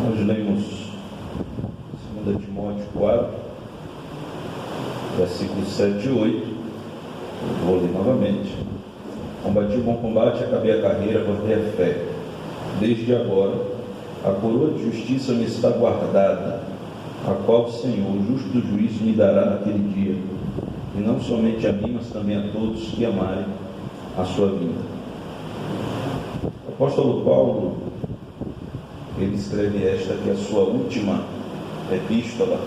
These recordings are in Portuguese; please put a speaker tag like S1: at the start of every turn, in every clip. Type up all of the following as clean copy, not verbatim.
S1: Nós lemos 2 Timóteo 4, versículos 7 e 8. Vou ler novamente. Combati o bom combate, acabei a carreira, guardei a fé. Desde agora, a coroa de justiça me está guardada, a qual o Senhor, o justo juiz, me dará naquele dia, e não somente a mim, mas também a todos que amarem a sua vinda. O apóstolo Paulo, ele escreve esta que é a sua última epístola,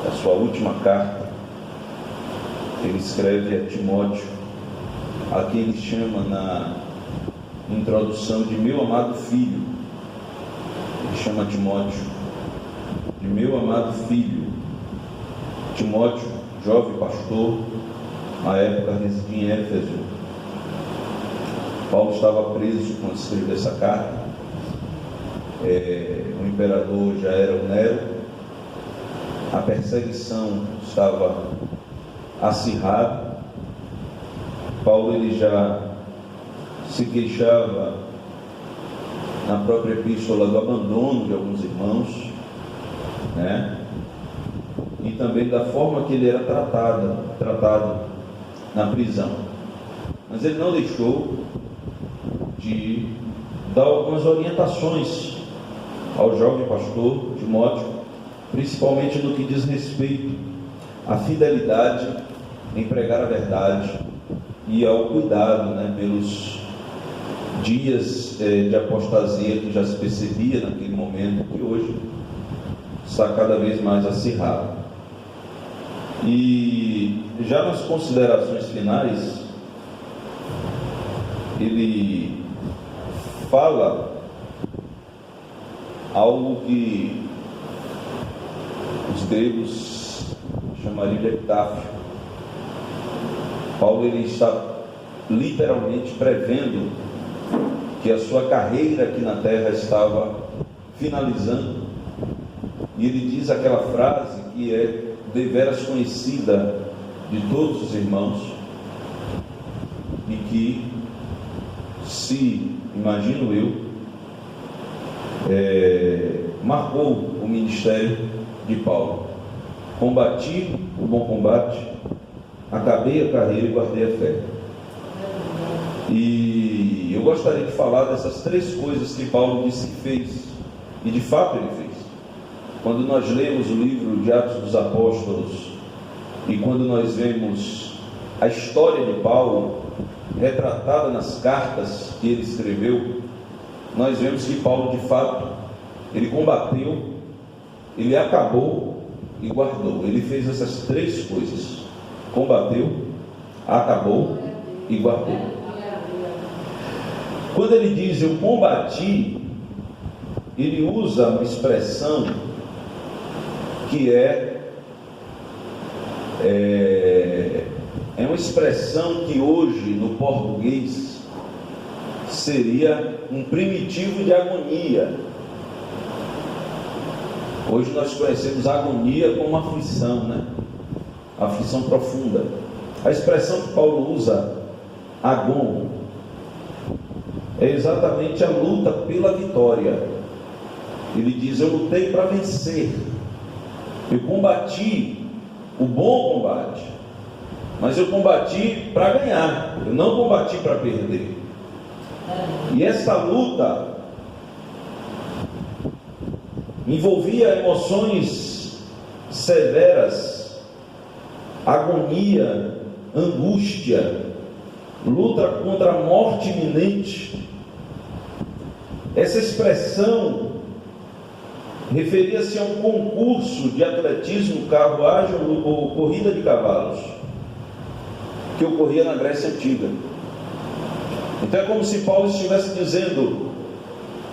S1: a sua última carta. Ele escreve a Timóteo, a quem ele chama na introdução de meu amado filho. Ele chama Timóteo de meu amado filho. Timóteo, jovem pastor, na época residia em Éfeso. Paulo estava preso quando escreveu essa carta. O imperador já era o Nero. A perseguição estava acirrada. Paulo ele já se queixava na própria epístola do abandono de alguns irmãos, né? E também da forma que ele era tratado na prisão. Mas ele não deixou de dar algumas orientações ao jovem pastor Timóteo, principalmente no que diz respeito à fidelidade em pregar a verdade e ao cuidado, né, pelos dias de apostasia que já se percebia naquele momento, que hoje está cada vez mais acirrado. E já nas considerações finais, ele fala algo que os gregos chamariam de epitáfio. Paulo ele está literalmente prevendo que a sua carreira aqui na terra estava finalizando, e ele diz aquela frase que é deveras conhecida de todos os irmãos, e que se, imagino eu, marcou o ministério de Paulo. Combati o bom combate, acabei a carreira e guardei a fé. E eu gostaria de falar dessas três coisas que Paulo disse que fez, e de fato ele fez. Quando nós lemos o livro de Atos dos Apóstolos, e quando nós vemos a história de Paulo retratada nas cartas que ele escreveu, nós vemos que Paulo, de fato, ele combateu, ele acabou e guardou. Ele fez essas três coisas: combateu, acabou e guardou. Quando ele diz eu combati, ele usa uma expressão que é uma expressão que hoje no português seria um primitivo de agonia. Hoje nós conhecemos a agonia como aflição, né? Aflição profunda. A expressão que Paulo usa, agon, é exatamente a luta pela vitória. Ele diz: eu lutei para vencer, eu combati o bom combate, mas eu combati para ganhar, eu não combati para perder. E essa luta envolvia emoções severas, agonia, angústia, luta contra a morte iminente. Essa expressão referia-se a um concurso de atletismo, carruagem ou corrida de cavalos, que ocorria na Grécia Antiga. Então é como se Paulo estivesse dizendo: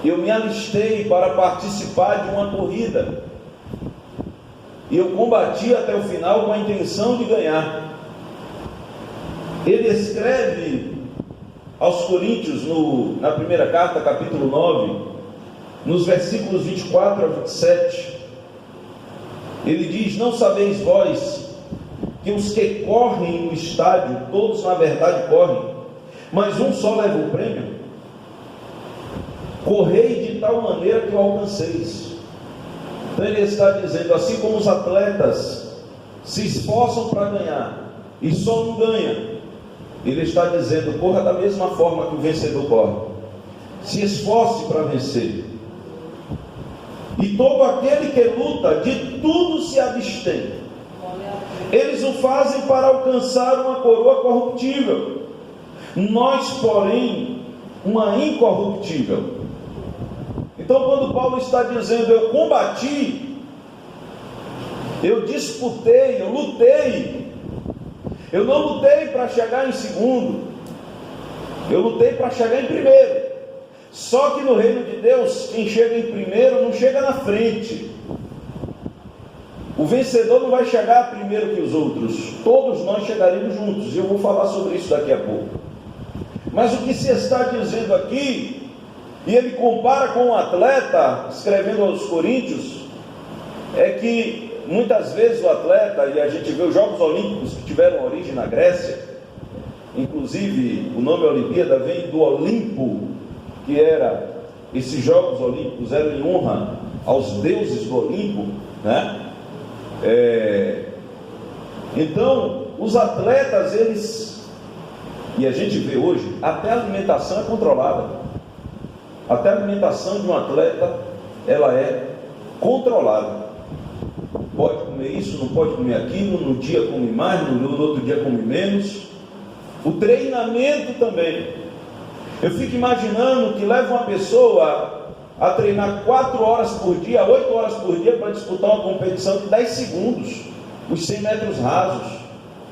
S1: eu me alistei para participar de uma corrida, e eu combati até o final com a intenção de ganhar. Ele escreve aos Coríntios, na primeira carta, capítulo 9, nos versículos 24 a 27, ele diz: não sabeis vós que os que correm no estádio, todos na verdade correm, mas um só leva o prêmio? Correi de tal maneira que o alcanceis. Então ele está dizendo, assim como os atletas se esforçam para ganhar e só não ganham, ele está dizendo, corra da mesma forma que o vencedor corre. Se esforce para vencer. E todo aquele que luta, de tudo se abstém. Eles o fazem para alcançar uma coroa corruptível. Nós, porém, uma incorruptível. Então, quando Paulo está dizendo, eu combati, eu disputei, eu lutei. Eu não lutei para chegar em segundo, eu lutei para chegar em primeiro. Só que no reino de Deus, quem chega em primeiro não chega na frente. O vencedor não vai chegar primeiro que os outros. Todos nós chegaremos juntos, e eu vou falar sobre isso daqui a pouco. Mas o que se está dizendo aqui, e ele compara com um atleta, escrevendo aos Coríntios, é que muitas vezes o atleta, e a gente vê os Jogos Olímpicos que tiveram origem na Grécia, inclusive o nome Olimpíada vem do Olimpo, que era, esses Jogos Olímpicos eram em honra aos deuses do Olimpo, né? Então, os atletas, eles, e a gente vê hoje, até a alimentação é controlada. Até a alimentação de um atleta, ela é controlada. Pode comer isso, não pode comer aquilo, no dia come mais, no outro dia come menos. O treinamento também. Eu fico imaginando que leva uma pessoa a treinar 4 horas por dia, 8 horas por dia, para disputar uma competição de 10 segundos, os 100 metros rasos,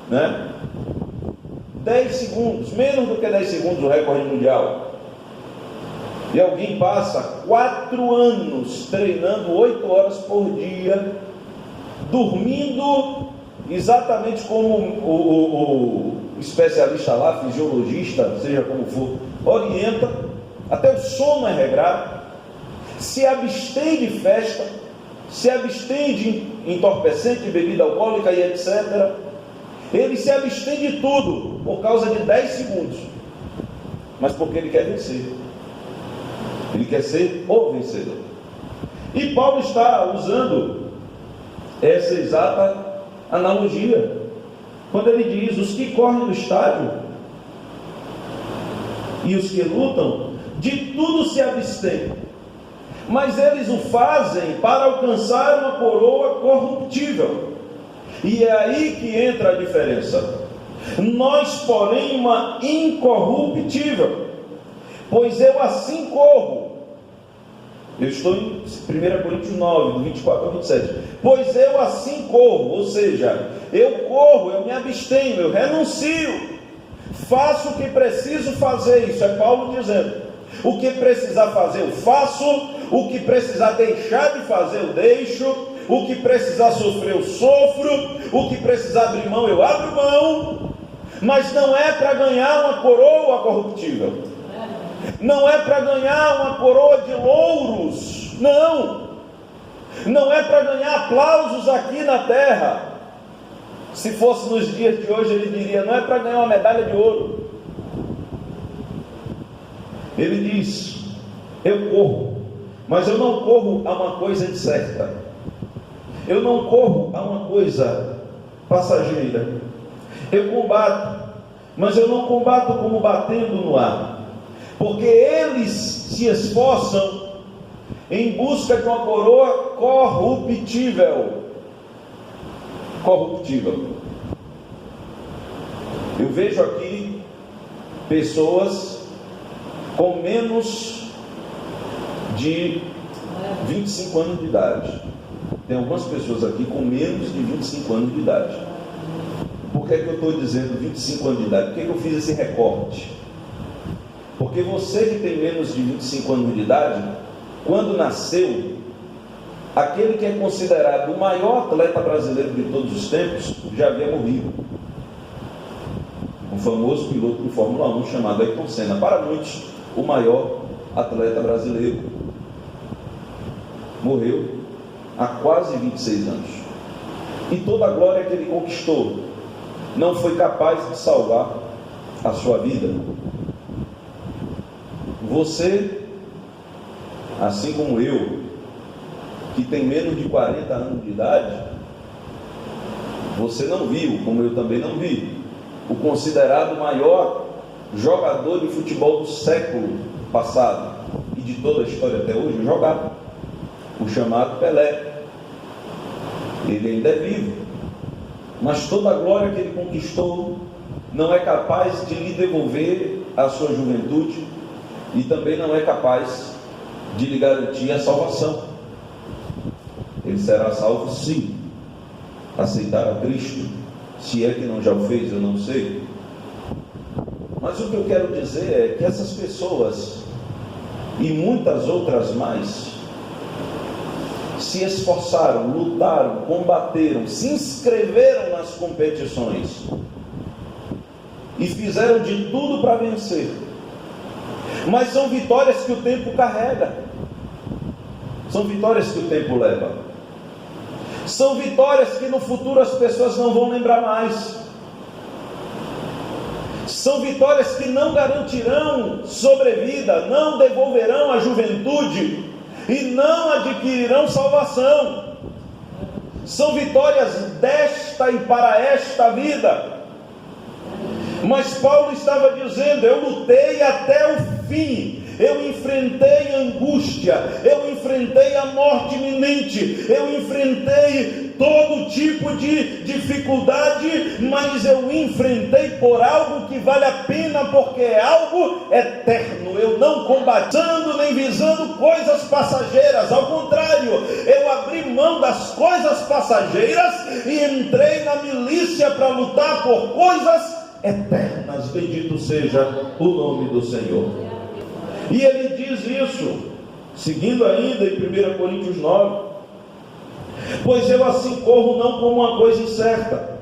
S1: né? 10 segundos, menos do que 10 segundos o recorde mundial. E alguém passa 4 anos treinando 8 horas por dia, dormindo exatamente como o especialista lá, fisiologista, seja como for, orienta, até o sono é regrado, se abstém de festa, se abstém de entorpecente, de bebida alcoólica e etc. Ele se abstém de tudo por causa de 10 segundos, mas porque ele quer vencer, ele quer ser o vencedor. E Paulo está usando essa exata analogia quando ele diz: os que correm no estádio e os que lutam, de tudo se abstêm, mas eles o fazem para alcançar uma coroa corruptível. E é aí que entra a diferença. Nós, porém, uma incorruptível, pois eu assim corro. Eu estou em 1 Coríntios 9, do 24 ao 27. Pois eu assim corro, ou seja, eu corro, eu me abstenho, eu renuncio, faço o que preciso fazer. Isso é Paulo dizendo. O que precisar fazer eu faço, o que precisar deixar de fazer eu deixo, o que precisar sofrer eu sofro, o que precisar abrir mão eu abro mão, mas não é para ganhar uma coroa corruptível, não é para ganhar uma coroa de louros, não é para ganhar aplausos aqui na terra. Se fosse nos dias de hoje, ele diria: não é para ganhar uma medalha de ouro. Ele diz: eu corro, mas eu não corro a uma coisa incerta, eu não corro a uma coisa passageira. Eu combato, mas eu não combato como batendo no ar, porque eles se esforçam em busca de uma coroa corruptível. Eu vejo aqui pessoas com menos de 25 anos de idade. Tem algumas pessoas aqui com menos de 25 anos de idade. Por que é que eu estou dizendo 25 anos de idade? Por que é que eu fiz esse recorte? Porque você que tem menos de 25 anos de idade, quando nasceu, aquele que é considerado o maior atleta brasileiro de todos os tempos já havia morrido. Um famoso piloto de Fórmula 1 chamado Ayrton Senna, para muitos o maior atleta brasileiro, morreu há quase 26 anos. E toda a glória que ele conquistou não foi capaz de salvar a sua vida. Você, assim como eu, que tem menos de 40 anos de idade, você não viu, como eu também não vi, o considerado maior jogador de futebol do século passado e de toda a história até hoje jogar, o chamado Pelé. Ele ainda é vivo, mas toda a glória que ele conquistou não é capaz de lhe devolver a sua juventude e também não é capaz de lhe garantir a salvação. Ele será salvo sim, aceitar a Cristo, se é que não já o fez, eu não sei. Mas o que eu quero dizer é que essas pessoas e muitas outras mais se esforçaram, lutaram, combateram, se inscreveram nas competições e fizeram de tudo para vencer. Mas são vitórias que o tempo carrega, são vitórias que o tempo leva, são vitórias que no futuro as pessoas não vão lembrar mais, são vitórias que não garantirão sobrevida, não devolverão a juventude e não adquirirão salvação. São vitórias desta e para esta vida. Mas Paulo estava dizendo: eu lutei até o fim, eu enfrentei angústia, eu enfrentei a morte iminente, eu enfrentei todo tipo de dificuldade, mas eu enfrentei por algo que vale a pena, porque é algo eterno. Eu não combatendo nem visando coisas passageiras, ao contrário, eu abri mão das coisas passageiras e entrei na milícia para lutar por coisas eternas. Bendito seja o nome do Senhor. E ele diz isso, seguindo ainda em 1 Coríntios 9: pois eu assim corro não como uma coisa incerta,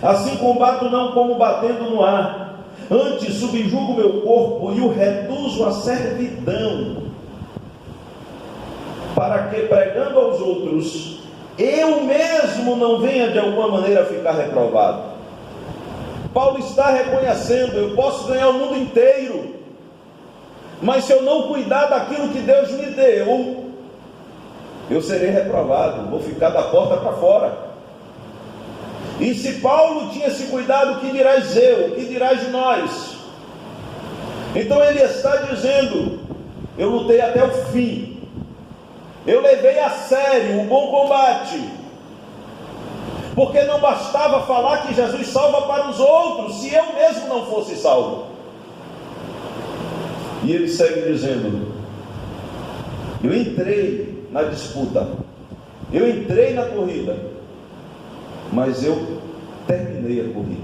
S1: assim combato não como batendo no ar, antes subjugo meu corpo e o reduzo à servidão, para que, pregando aos outros, eu mesmo não venha de alguma maneira a ficar reprovado. Paulo está reconhecendo: eu posso ganhar o mundo inteiro, mas se eu não cuidar daquilo que Deus me deu, eu serei reprovado, vou ficar da porta para fora. E se Paulo tinha esse cuidado, o que dirás eu, o que dirás de nós? Então ele está dizendo: eu lutei até o fim, eu levei a sério o bom combate, porque não bastava falar que Jesus salva para os outros, se eu mesmo não fosse salvo. E ele segue dizendo: eu entrei na disputa, eu entrei na corrida, mas eu terminei a corrida,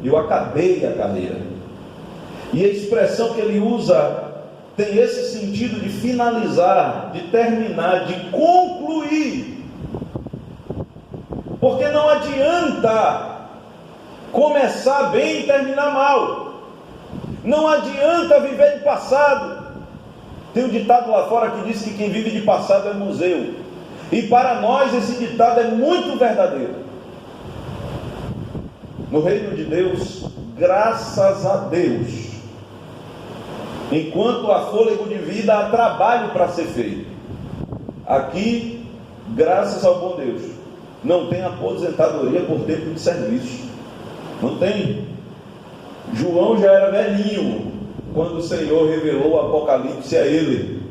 S1: eu acabei a carreira. E a expressão que ele usa tem esse sentido de finalizar, de terminar, de concluir. Porque não adianta começar bem e terminar mal, não adianta viver de passado. Tem um ditado lá fora que diz que quem vive de passado é museu, e para nós esse ditado é muito verdadeiro. No reino de Deus, graças a Deus, enquanto há fôlego de vida, há trabalho para ser feito. Aqui, graças ao bom Deus, não tem aposentadoria por tempo de serviço, não tem. João já era velhinho quando o Senhor revelou o Apocalipse a ele,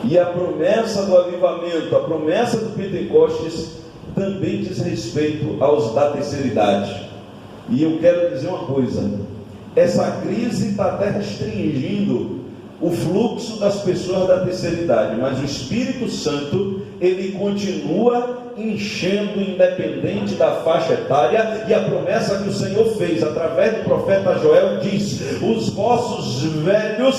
S1: e a promessa do avivamento, a promessa do Pentecostes também diz respeito aos da terceira idade. E eu quero dizer uma coisa: essa crise está até restringindo o fluxo das pessoas da terceira idade, mas o Espírito Santo, ele continua enchendo, independente da faixa etária. E a promessa que o Senhor fez através do profeta Joel diz: os vossos velhos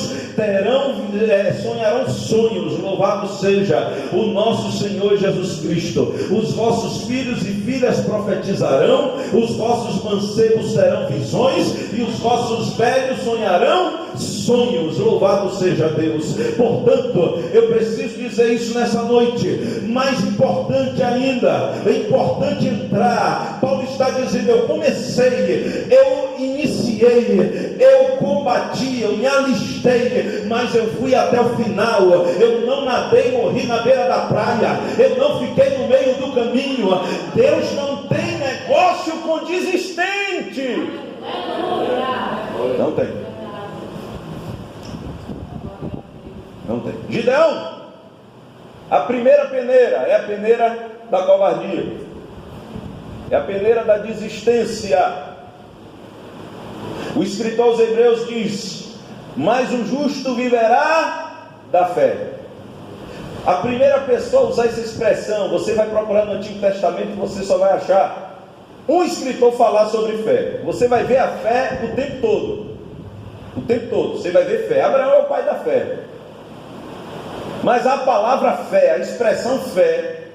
S1: sonharão sonhos, louvado seja o nosso Senhor Jesus Cristo. Os vossos filhos e filhas profetizarão, os vossos mancebos terão visões, e os vossos velhos sonharão sonhos. Louvado seja Deus. Portanto, eu preciso dizer isso nessa noite. Mais importante ainda, é importante entrar. Paulo está dizendo: eu comecei, eu iniciei, eu combati, eu me alistei, mas eu fui até o final. Eu não nadei, morri na beira da praia, eu não fiquei no meio do caminho. Deus não tem negócio com desistente. Não tem. Não tem. Gideão, a primeira peneira é a peneira da covardia, é a peneira da desistência. O escritor aos Hebreus diz: mas o justo viverá da fé. A primeira pessoa a usar essa expressão, você vai procurar no Antigo Testamento, você só vai achar um escritor falar sobre fé. Você vai ver a fé o tempo todo. O tempo todo você vai ver fé. Abraão é o pai da fé. Mas a palavra fé, a expressão fé,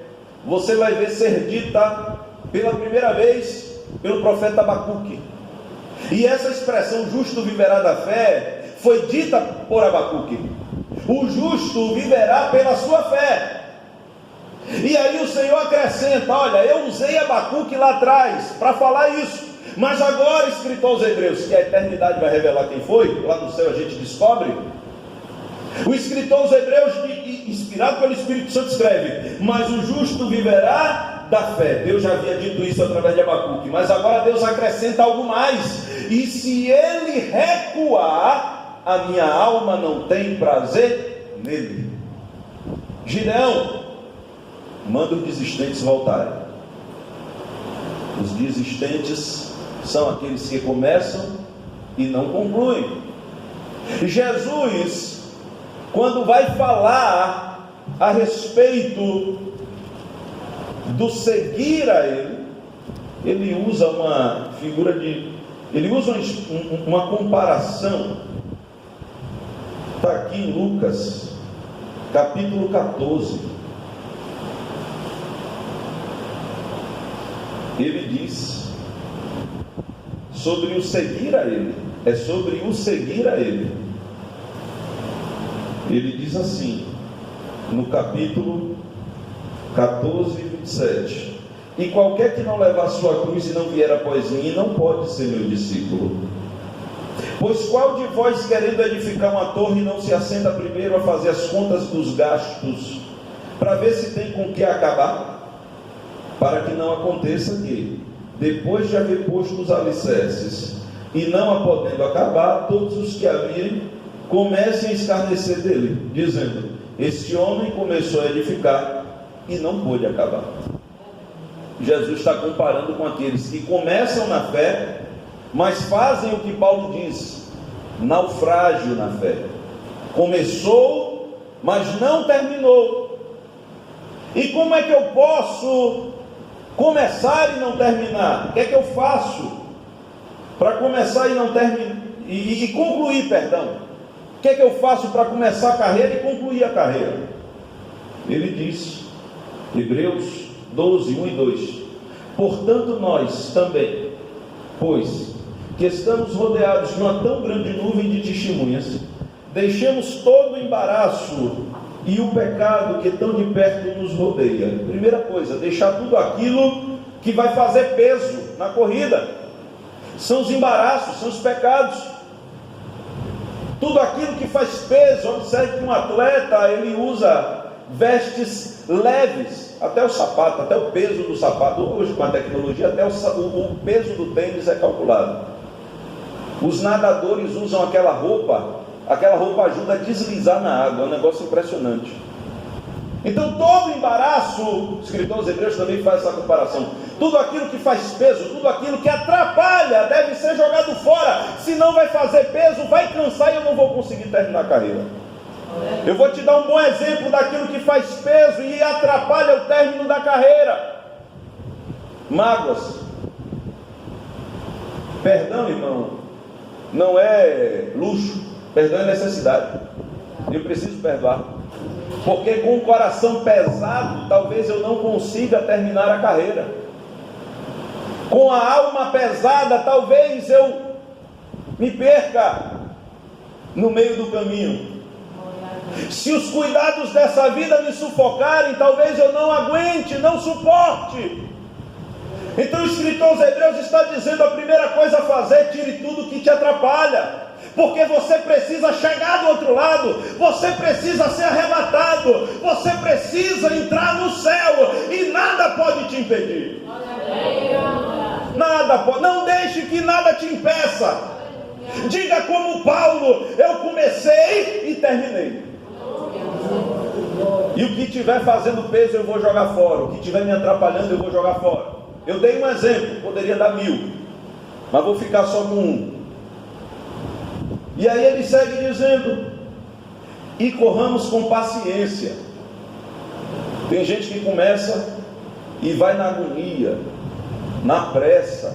S1: você vai ver ser dita pela primeira vez pelo profeta Abacuque. E essa expressão, justo viverá da fé, foi dita por Abacuque. O justo viverá pela sua fé. E aí o Senhor acrescenta: olha, eu usei Abacuque lá atrás para falar isso, mas agora, escritor aos Hebreus, que a eternidade vai revelar quem foi, lá no céu a gente descobre. O escritor aos Hebreus, inspirado pelo Espírito Santo, escreve: mas o justo viverá da fé. Deus já havia dito isso através de Abacuque, mas agora Deus acrescenta algo mais: e se ele recuar, a minha alma não tem prazer nele. Gideão, manda os desistentes voltarem. Os desistentes são aqueles que começam e não concluem. Jesus, quando vai falar a respeito do seguir a ele usa uma figura ele usa uma comparação. Está aqui em Lucas, capítulo 14. Ele diz sobre o seguir a ele. É sobre o seguir a ele. Ele diz assim, no capítulo 14, 27: e qualquer que não levar a sua cruz e não vier após mim, não pode ser meu discípulo. Pois qual de vós, querendo edificar uma torre, não se assenta primeiro a fazer as contas dos gastos, para ver se tem com que acabar? Para que não aconteça que, depois de haver posto os alicerces, e não a podendo acabar, todos os que a virem comecem a escarnecer dele, dizendo: este homem começou a edificar e não pôde acabar. Jesus está comparando com aqueles que começam na fé, mas fazem o que Paulo diz: naufrágio na fé. Começou, mas não terminou. E como é que eu posso começar e não terminar? O que é que eu faço para começar e não terminar e concluir, perdão? O que é que eu faço para começar a carreira e concluir a carreira? Ele diz, Hebreus 12, 1 e 2: portanto nós também, pois que estamos rodeados de uma tão grande nuvem de testemunhas, deixemos todo o embaraço e o pecado que tão de perto nos rodeia. Primeira coisa, deixar tudo aquilo que vai fazer peso na corrida. São os embaraços, são os pecados, tudo aquilo que faz peso. Observe que um atleta, ele usa vestes leves, até o sapato, até o peso do sapato. Hoje, com a tecnologia, até o peso do tênis é calculado. Os nadadores usam aquela roupa ajuda a deslizar na água, é um negócio impressionante. Então todo embaraço, o escritor aos Hebreus também faz essa comparação, tudo aquilo que faz peso, tudo aquilo que atrapalha, deve ser jogado fora, senão vai fazer peso, vai cansar e eu não vou conseguir terminar a carreira. Eu vou te dar um bom exemplo daquilo que faz peso e atrapalha o término da carreira: mágoas. Perdão, irmão, não é luxo, perdão é necessidade. Eu preciso perdoar, porque com o coração pesado, talvez eu não consiga terminar a carreira. Com a alma pesada, talvez eu me perca. no meio do caminho. Se os cuidados dessa vida me sufocarem, talvez eu não aguente, não suporte. Então o escritor aos Hebreus está dizendo: a primeira coisa a fazer, tire tudo que te atrapalha, porque você precisa chegar do outro lado, você precisa ser arrebatado, você precisa entrar no céu, e nada pode te impedir. Nada pode, não deixe que nada te impeça. Diga como Paulo: eu comecei e terminei. E o que estiver fazendo peso eu vou jogar fora, o que estiver me atrapalhando eu vou jogar fora. Eu dei um exemplo, poderia dar 1000, mas vou ficar só com um. E aí ele segue dizendo: e corramos com paciência. Tem gente que começa e vai na agonia, na pressa,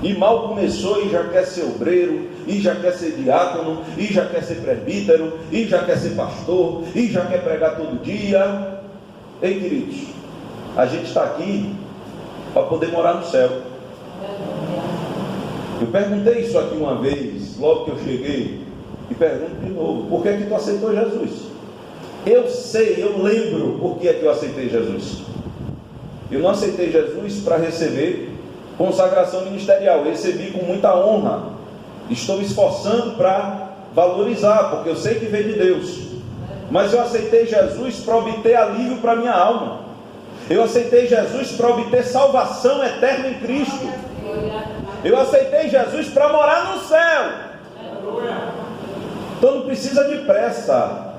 S1: e mal começou e já quer ser obreiro, e já quer ser diácono, e já quer ser presbítero, e já quer ser pastor, e já quer pregar todo dia. Ei, queridos, a gente está aqui para poder morar no céu. Eu perguntei isso aqui uma vez, logo que eu cheguei, e pergunto de novo: por que é que tu aceitou Jesus? Eu sei, eu lembro por que é que eu aceitei Jesus. Eu não aceitei Jesus para receber consagração ministerial, eu recebi com muita honra, estou me esforçando para valorizar, porque eu sei que veio de Deus. Mas eu aceitei Jesus para obter alívio para a minha alma. Eu aceitei Jesus para obter salvação eterna em Cristo. Eu aceitei Jesus para morar no céu. Então não precisa de pressa,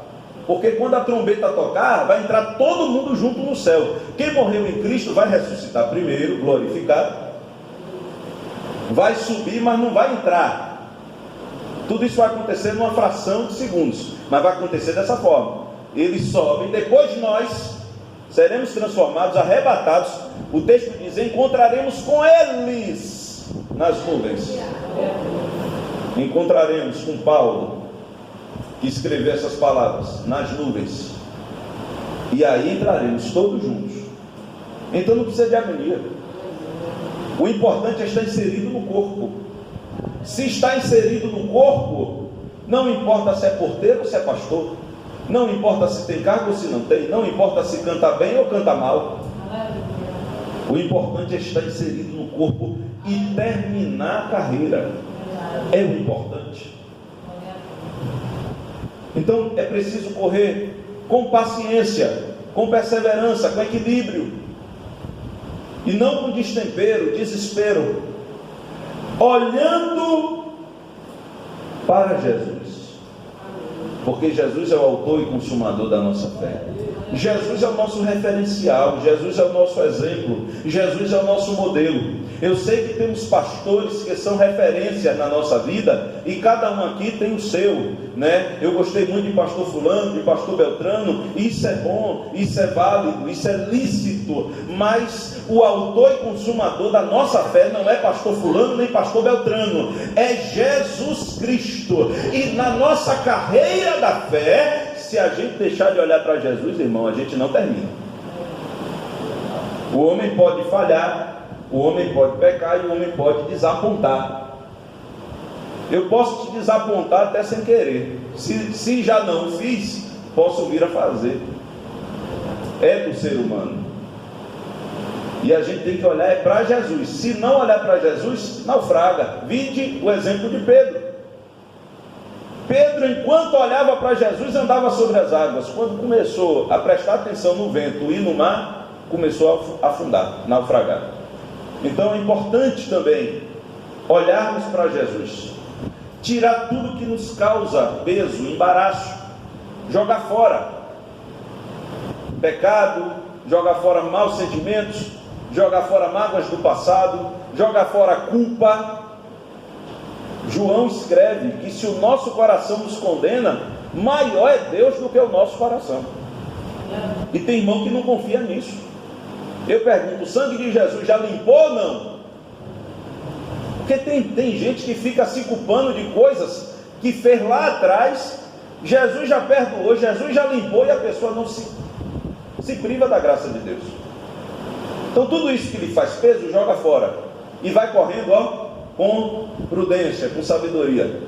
S1: porque quando a trombeta tocar, vai entrar todo mundo junto no céu. Quem morreu em Cristo vai ressuscitar primeiro, glorificado, vai subir, mas não vai entrar. Tudo isso vai acontecer numa fração de segundos, mas vai acontecer dessa forma: eles sobem, depois de nós seremos transformados, arrebatados. O texto diz: encontraremos com eles nas nuvens. Encontraremos com Paulo, que escreveu essas palavras, nas nuvens. E aí entraremos todos juntos. Então não precisa de agonia. O importante é estar inserido no corpo. Se está inserido no corpo, não importa se é porteiro ou se é pastor, não importa se tem cargo ou se não tem, não importa se canta bem ou canta mal. O importante é estar inserido no corpo e terminar a carreira. É o importante. Então é preciso correr com paciência, com perseverança, com equilíbrio, e não com destempero, desespero, olhando para Jesus, porque Jesus é o autor e consumador da nossa fé. Jesus é o nosso referencial, Jesus é o nosso exemplo, Jesus é o nosso modelo. Eu sei que temos pastores que são referências na nossa vida, e cada um aqui tem o seu, né? Eu gostei muito de pastor fulano, de pastor Beltrano. Isso é bom, isso é válido, isso é lícito, mas o autor e consumador da nossa fé não é pastor fulano nem pastor Beltrano, é Jesus Cristo. E na nossa carreira da fé, se a gente deixar de olhar para Jesus, irmão, a gente não termina. O homem pode falhar, o homem pode pecar e o homem pode desapontar. Eu posso te desapontar até sem querer. Se já não fiz, posso vir a fazer. É do ser humano. E a gente tem que olhar para Jesus. Se não olhar para Jesus, naufraga. Vide o exemplo de Pedro. Pedro, enquanto olhava para Jesus, andava sobre as águas. Quando começou a prestar atenção no vento e no mar, começou a afundar, naufragar. Então é importante também olharmos para Jesus, tirar tudo que nos causa peso, embaraço, jogar fora pecado, jogar fora maus sentimentos, jogar fora mágoas do passado, jogar fora culpa. João escreve que se o nosso coração nos condena, maior é Deus do que o nosso coração. E tem irmão que não confia nisso. Eu pergunto: o sangue de Jesus já limpou ou não? Porque tem gente que fica se culpando de coisas que fez lá atrás. Jesus já perdoou, Jesus já limpou, e a pessoa não se priva da graça de Deus. Então tudo isso que lhe faz peso, joga fora, e vai correndo, com prudência, com sabedoria.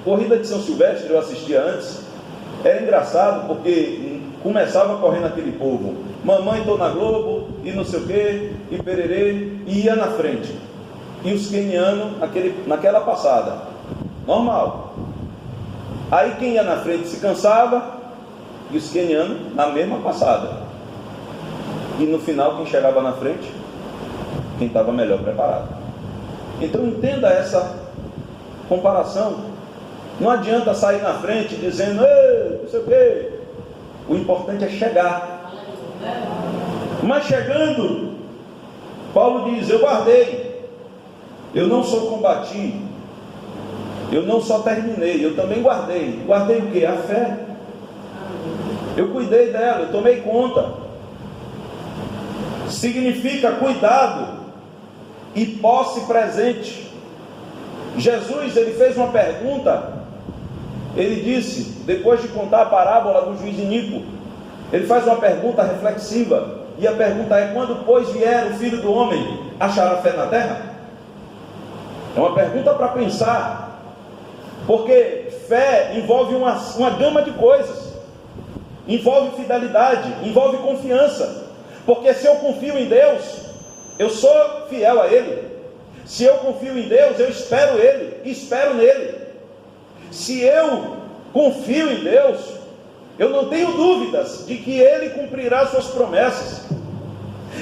S1: Corrida de São Silvestre eu assistia antes. Era engraçado porque começava correndo aquele povo, mamãe tô na Globo, e não sei o que, e pererê, e ia na frente. E os quenianos naquela passada, normal. Aí quem ia na frente se cansava, e os quenianos na mesma passada. E no final quem chegava na frente, quem estava melhor preparado. Então entenda essa comparação. Não adianta sair na frente dizendo, ei, não sei o quê. O importante é chegar. Mas chegando, Paulo diz, eu guardei, eu não só combati, eu não só terminei, eu também guardei. Guardei o quê? A fé. Eu cuidei dela, eu tomei conta. Significa cuidado e posse presente. Jesus, ele fez uma pergunta. Ele disse, depois de contar a parábola do juiz iníquo, ele faz uma pergunta reflexiva. E a pergunta é, quando pois vier o Filho do Homem, achará fé na terra? É uma pergunta para pensar. Porque fé envolve uma gama de coisas. Envolve fidelidade, envolve confiança. Porque se eu confio em Deus, eu sou fiel a Ele. Se eu confio em Deus, eu espero Ele, espero nele. Se eu confio em Deus, eu não tenho dúvidas de que Ele cumprirá suas promessas.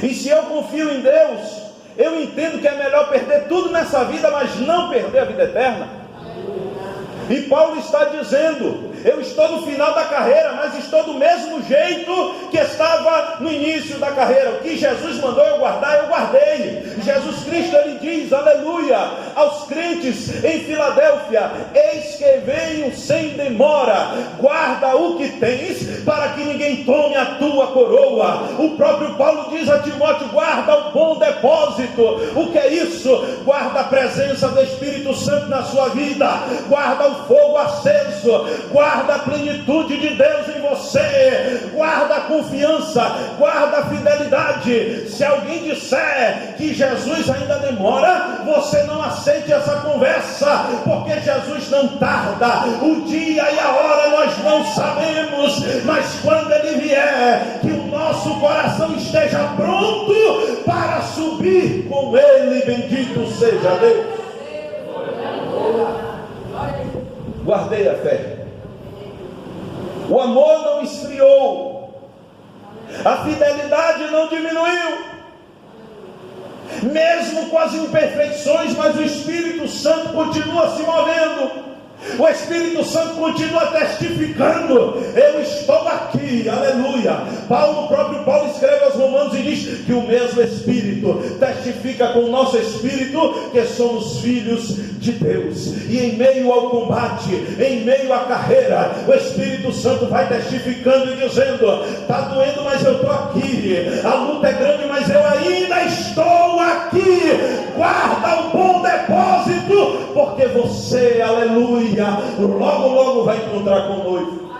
S1: E se eu confio em Deus, eu entendo que é melhor perder tudo nessa vida, mas não perder a vida eterna. E Paulo está dizendo, eu estou no final da carreira, mas estou do mesmo jeito que estava no início da carreira. O que Jesus mandou eu guardar, eu guardei. Jesus Cristo, ele diz, aleluia, aos crentes em Filadélfia, eis que venho sem demora, guarda o que tens, para que ninguém tome a tua coroa. O próprio Paulo diz a Timóteo, guarda o bom depósito. O que é isso? Guarda a presença do Espírito Santo na sua vida, guarda o fogo aceso, guarda a plenitude de Deus em você, guarda a confiança, guarda a fidelidade. Se alguém disser que Jesus ainda demora, você não aceite essa conversa, porque Jesus não tarda. O dia e a hora nós não sabemos, mas quando Ele vier, que o nosso coração esteja pronto para subir com Ele. Bendito seja Deus. Guardei a fé. O amor não esfriou. A fidelidade não diminuiu. Mesmo com as imperfeições, mas o Espírito Santo continua se movendo. O Espírito Santo continua testificando, eu estou aqui, aleluia. O próprio Paulo escreve aos Romanos e diz que o mesmo Espírito testifica com o nosso Espírito que somos filhos de Deus. E em meio ao combate, em meio à carreira, o Espírito Santo vai testificando e dizendo, está doendo, mas eu estou aqui. A luta é grande, mas eu ainda estou aqui. Guarda o bom depósito, porque você, aleluia, logo logo vai encontrar com o noivo.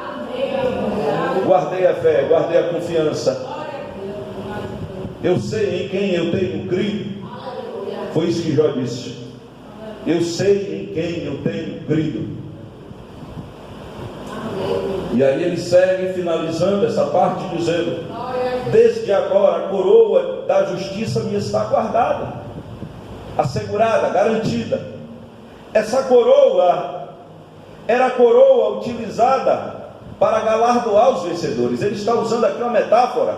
S1: Guardei a fé, guardei a confiança. Eu sei em quem eu tenho crido. Foi isso que Jó disse. Eu sei em quem eu tenho crido. E aí ele segue finalizando essa parte dizendo, desde agora a coroa da justiça me está guardada, assegurada, garantida. Essa coroa era a coroa utilizada para galardoar os vencedores. Ele está usando aqui uma metáfora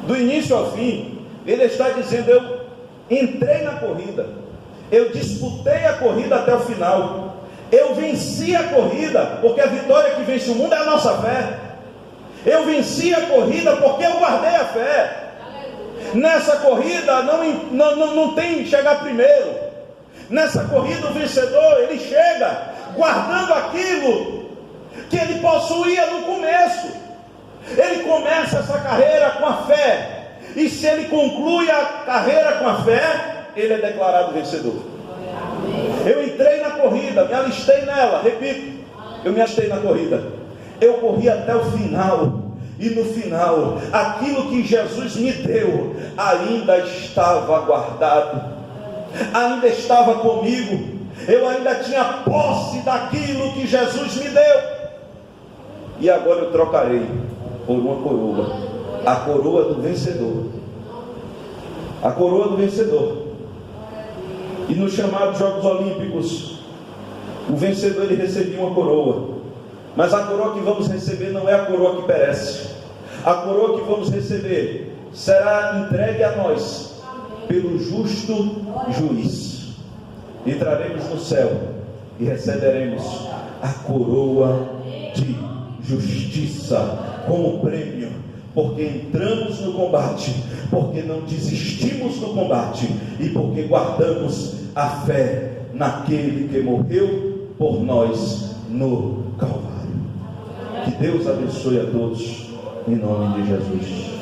S1: do início ao fim. Ele está dizendo, eu entrei na corrida, eu disputei a corrida até o final, eu venci a corrida, porque a vitória que vence o mundo é a nossa fé. Eu venci a corrida porque eu guardei a fé. Nessa corrida não tem chegar primeiro. Nessa corrida o vencedor, ele chega guardando aquilo que ele possuía no começo. Ele começa essa carreira com a fé, e se ele conclui a carreira com a fé, ele é declarado vencedor. Eu entrei na corrida, me alistei nela, repito, eu me alistei na corrida, eu corri até o final, e no final, aquilo que Jesus me deu, ainda estava guardado, ainda estava comigo. eu ainda tinha posse daquilo que Jesus me deu, e agora eu trocarei por uma coroa, a coroa do vencedor, a coroa do vencedor. E nos chamados Jogos Olímpicos, o vencedor ele recebia uma coroa, mas a coroa que vamos receber não é a coroa que perece. A coroa que vamos receber será entregue a nós pelo justo juiz. Entraremos no céu e receberemos a coroa de justiça como prêmio, porque entramos no combate, porque não desistimos do combate e porque guardamos a fé naquele que morreu por nós no Calvário. Que Deus abençoe a todos, em nome de Jesus.